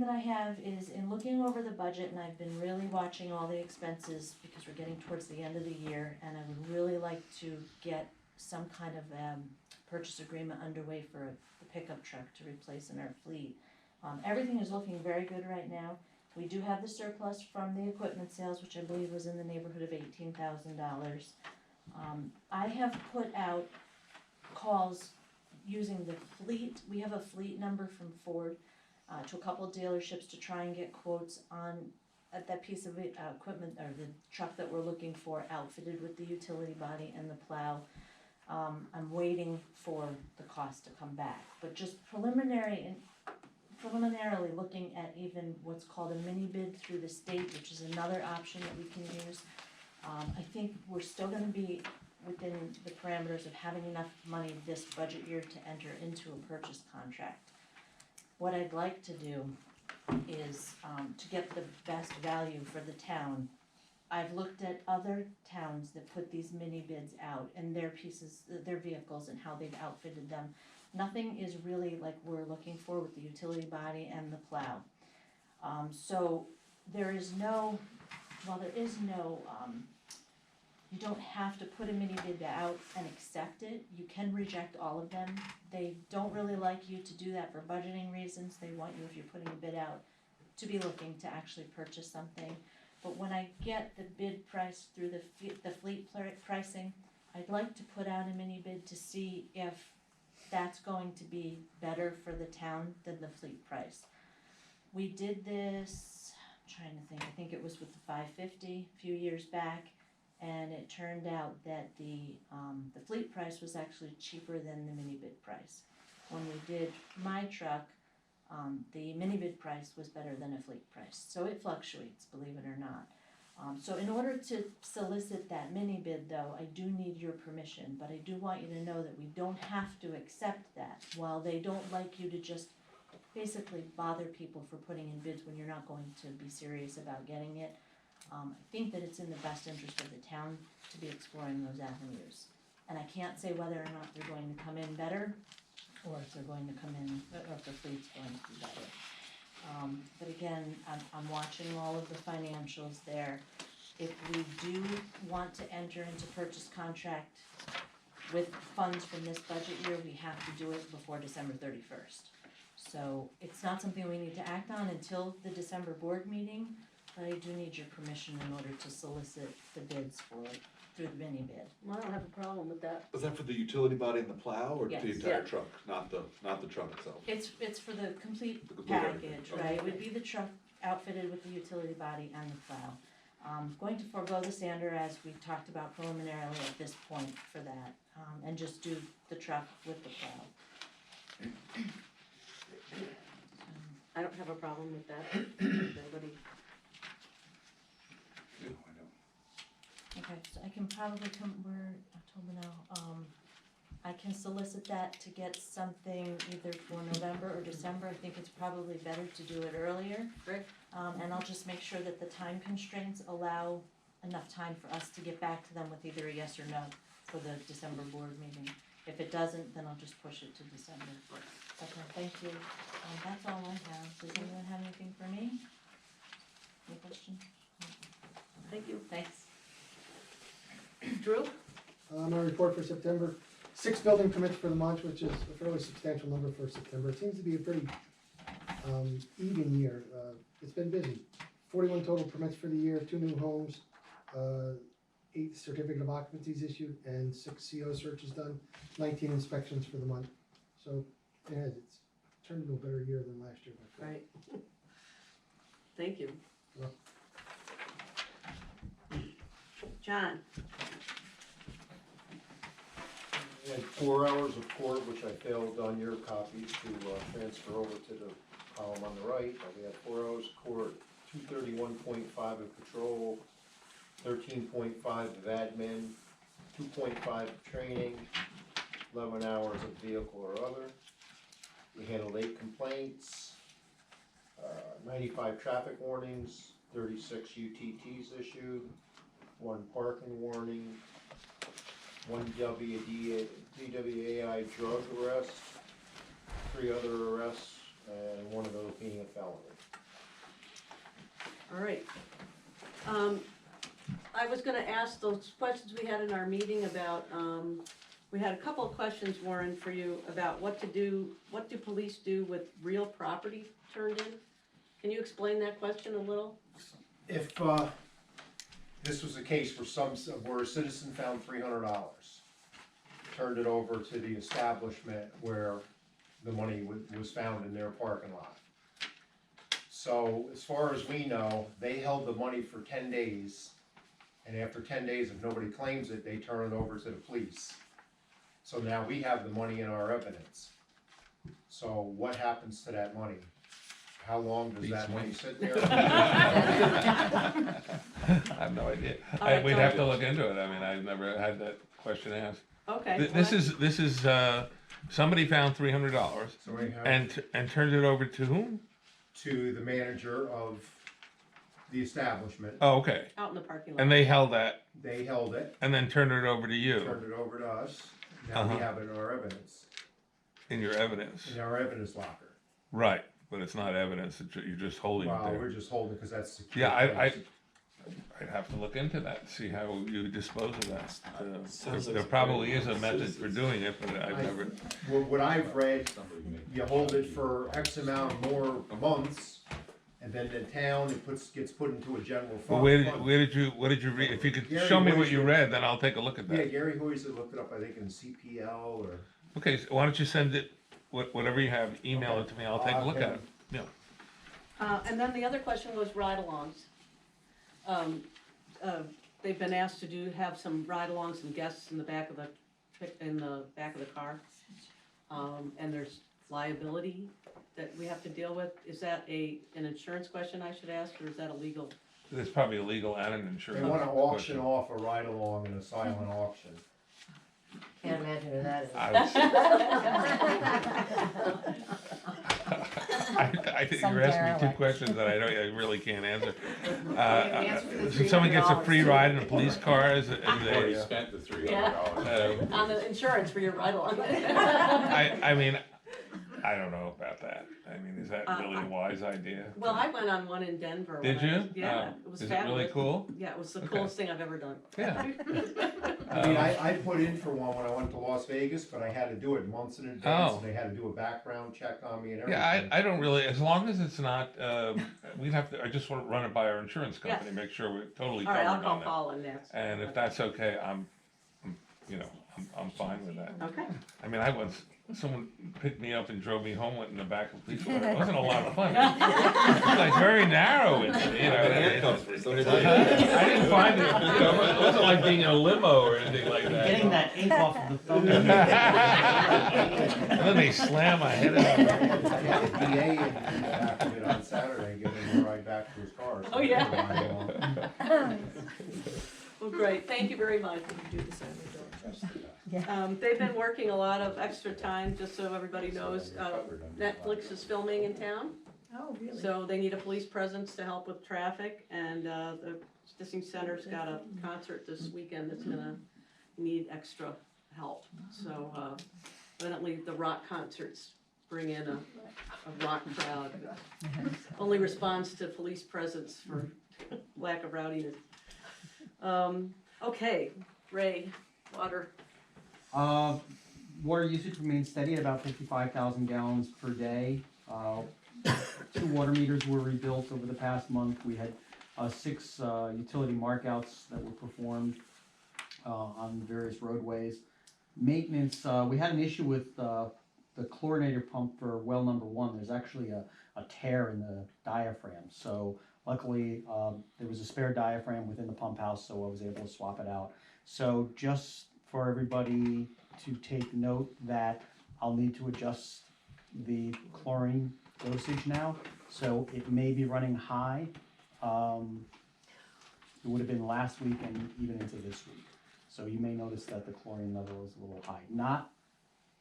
I have is, in looking over the budget, and I've been really watching all the expenses because we're getting towards the end of the year, and I would really like to get some kind of purchase agreement underway for the pickup truck to replace in our fleet. Everything is looking very good right now. We do have the surplus from the equipment sales, which I believe was in the neighborhood of $18,000. I have put out calls using the fleet. We have a fleet number from Ford to a couple of dealerships to try and get quotes on that piece of equipment, or the truck that we're looking for, outfitted with the utility body and the plow. I'm waiting for the cost to come back, but just preliminarily looking at even what's called a mini bid through the state, which is another option that we can use. I think we're still gonna be within the parameters of having enough money this budget year to enter into a purchase contract. What I'd like to do is, to get the best value for the town, I've looked at other towns that put these mini bids out and their pieces, their vehicles and how they've outfitted them. Nothing is really like we're looking for with the utility body and the plow. So there is no, you don't have to put a mini bid out and accept it. You can reject all of them. They don't really like you to do that for budgeting reasons. They want you, if you're putting a bid out, to be looking to actually purchase something. But when I get the bid price through the fleet pricing, I'd like to put out a mini bid to see if that's going to be better for the town than the fleet price. We did this, I'm trying to think, I think it was with the 550 a few years back, and it turned out that the fleet price was actually cheaper than the mini bid price. When we did my truck, the mini bid price was better than a fleet price. So it fluctuates, believe it or not. So in order to solicit that mini bid though, I do need your permission, but I do want you to know that we don't have to accept that. While they don't like you to just basically bother people for putting in bids when you're not going to be serious about getting it, I think that it's in the best interest of the town to be exploring those avenues. And I can't say whether or not they're going to come in better, or if they're going to come in, or if the fleet's going to be better. But again, I'm watching all of the financials there. If we do want to enter into purchase contract with funds from this budget year, we have to do it before December 31st. So it's not something we need to act on until the December board meeting, but I do need your permission in order to solicit the bids for it through the mini bid. Well, I don't have a problem with that. Was that for the utility body and the plow, or Yes. the entire Yeah. truck, not the truck itself? It's for the complete The complete everything, package, okay. right? It would be the truck outfitted with the utility body and the plow. Going to forego the sander as we talked about preliminarily at this point for that, and just do the truck with the plow. I don't have a problem with that. Everybody, No, I don't. Okay, so I can probably we're October now, I can solicit that to get something either for November or December. I think it's probably better to do it earlier. Rick? And I'll just make sure that the time constraints allow enough time for us to get back to them with either a yes or no for the December board meeting. If it doesn't, then I'll just push it to December. Okay, thank you. That's all I have. Does anyone have anything for me? Any questions? Thank you. Thanks. Drew? My report for September, 6 building permits for the month, which is a fairly substantial number for September. It seems to be a pretty even year. It's been busy. 41 total permits for the year, 2 new homes, 8 certificate of occupancies issued, and 6 CO searches done, 19 inspections for the month. So yeah, it's turned into a better year than last year. I think. Right. Thank you. Well. John? We had 4 hours of court, which I failed on your copy to transfer over to the column on the right. We had 4 hours of court, 231.5 of patrol, 13.5 of admin, 2.5 of training, 11 hours of vehicle or other. We handled 8 complaints, 95 traffic warnings, 36 UTTs issued, 1 parking warning, 1 DWAI drug arrest, 3 other arrests, and 1 of those being a felony. All right. I was gonna ask those questions we had in our meeting about, we had a couple of questions, Warren, for you about what do police do with real property turned in? Can you explain that question a little? If, this was a case where a citizen found $300, turned it over to the establishment where the money was found in their parking lot. So as far as we know, they held the money for 10 days, and after 10 days, if nobody claims it, they turn it over to the police. So now we have the money in our evidence. So what happens to that money? How long does that money sit there? I have no idea. All right, We'd so- have to look into it. I mean, I've never had that question asked. Okay. This is, somebody found $300 So we have and turned it over to whom? to the manager of the establishment. Oh, okay. Out in the parking lot. And they held that They held it, and then turned it over to you turned it over to us. Now we Uh-huh. have it in our evidence, in your evidence. in our evidence locker. Right, but it's not evidence, you're just holding it Wow, we're there. just holding because that's secure. Yeah, I'd have to look into that, and see how you dispose of that. There probably is a method for doing it, but I've never, What I've read, you hold it for X amount more months, and then the town, gets put into a general well, fund. what did you read? If you could Gary show me what Hoyser. you read, then I'll take a look at Yeah, that. Gary Hoyser looked it up, I think, in CPL or. Okay, so why don't you send it, whatever you have, email it to me, I'll take a look at it. Yeah. And then the other question was ride-alongs. They've been asked to have some ride-alongs and guests in the back of the car. And there's liability that we have to deal with. Is that an insurance question I should ask, or is that a legal? It's probably illegal and an They insurance. wanna auction question. off a ride-along in a silent auction. Can't imagine who that is. I think Some you're asking me two derelict. questions that I really can't answer. answer for the So someone gets a free $300 ride in a police car, and Already they, spent the $300. On the insurance for your ride-along. I mean, I don't know about that. I mean, is that really a wise idea? Well, I went on one in Denver. Did when I you? was- Yeah, Oh. it was Is fabulous. it really cool? Yeah, it was the Okay. coolest thing I've ever done. Yeah. I mean, I put in for one when I went to Las Vegas, but I had to do it months in advance, Oh. and they had to do a background check on me and everything. Yeah, I don't really, as long as it's not, we'd have to, I just want to run it by our insurance company, make sure we're totally All right, I'll covered call on that. Paul and that's. And if that's okay, I'm fine with that. Okay. I mean, someone picked me up and drove me home in the back of a police car. It wasn't a lot of fun. It was like very narrow, you know. So did I didn't find it, it wasn't like being in a limo or anything like that. Getting that ink off of the thumb. And then they slam my head I out. had the DA in the back of it on Saturday, giving him a ride back to his car. so Oh, yeah. I had to ride along. Well, great, thank you very much. They've been working a lot of extra time, just so everybody knows. Netflix is filming in town, Oh, really? so they need a police presence to help with traffic. And the Stissing Center's got a concert this weekend that's gonna need extra help. So evidently the rock concerts bring in a rock crowd. Only responds to police presence for lack of rowdiness. Okay, Ray, water. Water usage remains steady at about 55,000 gallons per day. 2 water meters were rebuilt over the past month. We had 6 utility markouts that were performed on various roadways. Maintenance, we had an issue with the chlorinator pump for well number 1. There's actually a tear in the diaphragm. So luckily, there was a spare diaphragm within the pump house, so I was able to swap it out. So just for everybody to take note that I'll need to adjust the chlorine dosage now. So it may be running high. It would have been last week and even into this week. So you may notice that the chlorine level is a little high. Not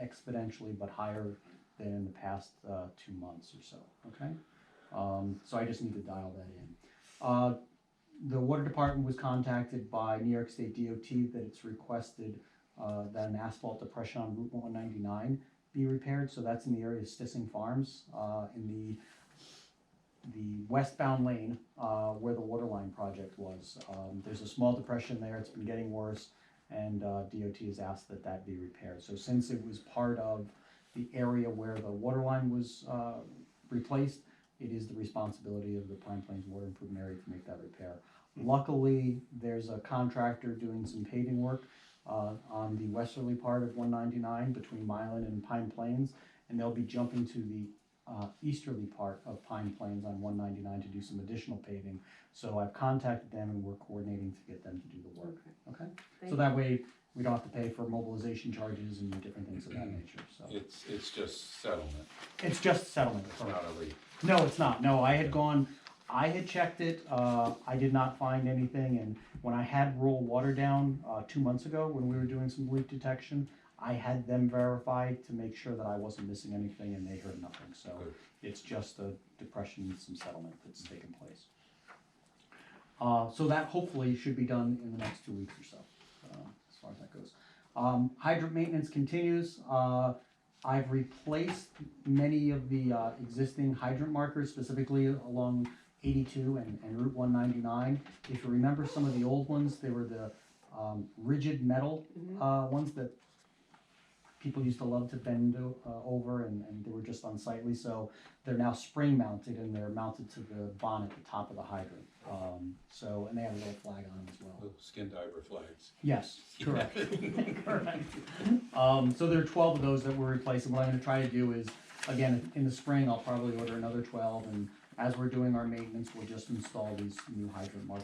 exponentially, but higher than in the past 2 months or so, okay? So I just need to dial that in. The water department was contacted by New York State DOT that it's requested that an asphalt depression on Route 199 be repaired. So that's in the area of Stissing Farms, in the westbound lane, where the water line project was. There's a small depression there, it's been getting worse, and DOT has asked that that be repaired. So since it was part of the area where the water line was replaced, it is the responsibility of the Pine Plains Water Improvement Area to make that repair. Luckily, there's a contractor doing some paving work on the westerly part of 199 between Milan and Pine Plains, and they'll be jumping to the easterly part of Pine Plains on 199 to do some additional paving. So I've contacted them and we're coordinating to get them to do the work, okay? Thank So that way, we don't have to pay for mobilization charges and different things of that nature, so. It's just settlement, It's just settlement, it's correct. not a re. No, it's not. No, I had checked it, I did not find anything, and when I had rural water down, 2 months ago, when we were doing some leak detection, I had them verify to make sure that I wasn't missing anything, and they heard nothing, so Good. it's just a depression and some settlement that's taken place. So that hopefully should be done in the next 2 weeks or so, as far as that goes. Hydrant maintenance continues. I've replaced many of the existing hydrant markers, specifically along 82 and Route 199. If you remember some of the old ones, they were the rigid metal ones that people used to love to bend over, and they were just unsightly. So they're now spring mounted, and they're mounted to the bonnet at the top of the hydrant. And they have a little flag on them as well. Little skin diver flags. Yes, correct. Correct. So there are 12 of those that we're replacing. What I'm gonna try to do is, again, in the spring, I'll probably order another 12, and as we're doing our maintenance, we'll just install these new hydrant markers.